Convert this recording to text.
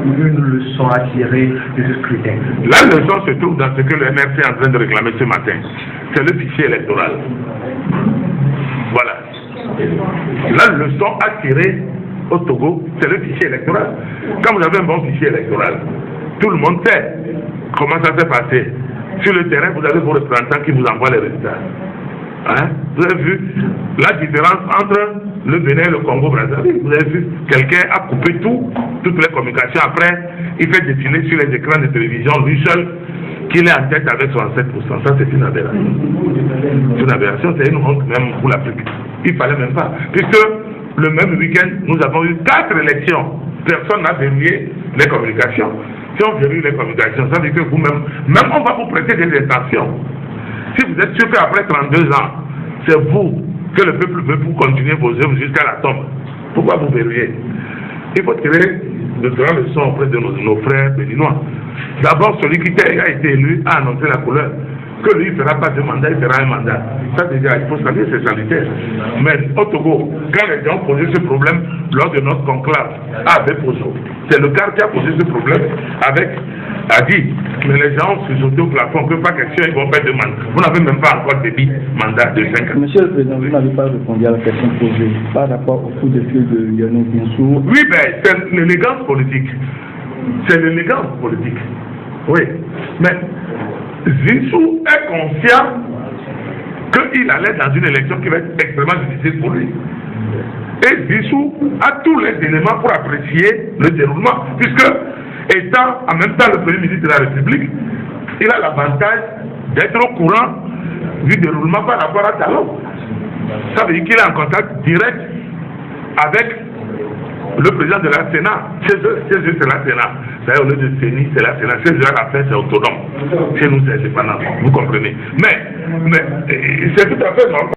une leçon à tirer de ce scrutin? La leçon se trouve dans ce que le MRC est en train de réclamer ce matin. C'est le fichier électoral. Voilà. La leçon à tirer au Togo, c'est le fichier électoral. Quand vous avez un bon fichier électoral, tout le monde sait comment ça s'est passé. Sur le terrain, vous avez vos représentants qui vous envoient les résultats. Hein? Vous avez vu la différence entre le Bénin et le Congo-Brazzaville. Vous avez vu, quelqu'un a coupé toutes les communications. Après, il fait défiler sur les écrans de télévision, lui seul, qu'il est en tête avec 67%. Ça, c'est une aberration. C'est une aberration, c'est une honte même pour l'Afrique. Il ne fallait même pas. Puisque le même week-end, nous avons eu 4 élections. Personne n'a verrouillé les communications. Si on verrouille les communications, ça veut dire que vous-même, même on va vous prêter des intentions. Si vous êtes sûr qu'après 32 ans, c'est vous que le peuple veut pour continuer vos œuvres jusqu'à la tombe, pourquoi vous verrouillez? Il faut tirer de grandes leçons auprès de nos frères béninois. D'abord, celui qui a été élu a annoncé la couleur. Que lui ne fera pas de mandat, il fera un mandat. Ça déjà, il faut saluer, c'est sanitaire. Mais au Togo, quand les gens posaient ce problème lors de notre conclave à Bepozo, c'est le quart qui a posé ce problème a dit, mais les gens se sauté au plafond, que pas question, ils vont faire de mandat. Vous n'avez même pas encore débit mandat de 5 ans. Monsieur le Président, vous n'avez pas répondu à la question posée par rapport au coup de fil de Lionel Binsou. Oui, mais c'est l'élégance politique. C'est l'élégance politique. Oui. Mais Zinsou est conscient qu'il allait dans une élection qui va être extrêmement difficile pour lui. Et Zinsou a tous les éléments pour apprécier le déroulement, puisque, étant en même temps le Premier ministre de la République, il a l'avantage d'être au courant du déroulement par rapport à Talon. Ça veut dire qu'il est en contact direct avec le président de la Sénat. Chez eux, c'est la Sénat. D'ailleurs, au lieu de CENI, c'est la Sénat. Chez eux, l'affaire, c'est autonome. Chez nous, c'est indépendant. Vous comprenez. Mais c'est tout à fait normal.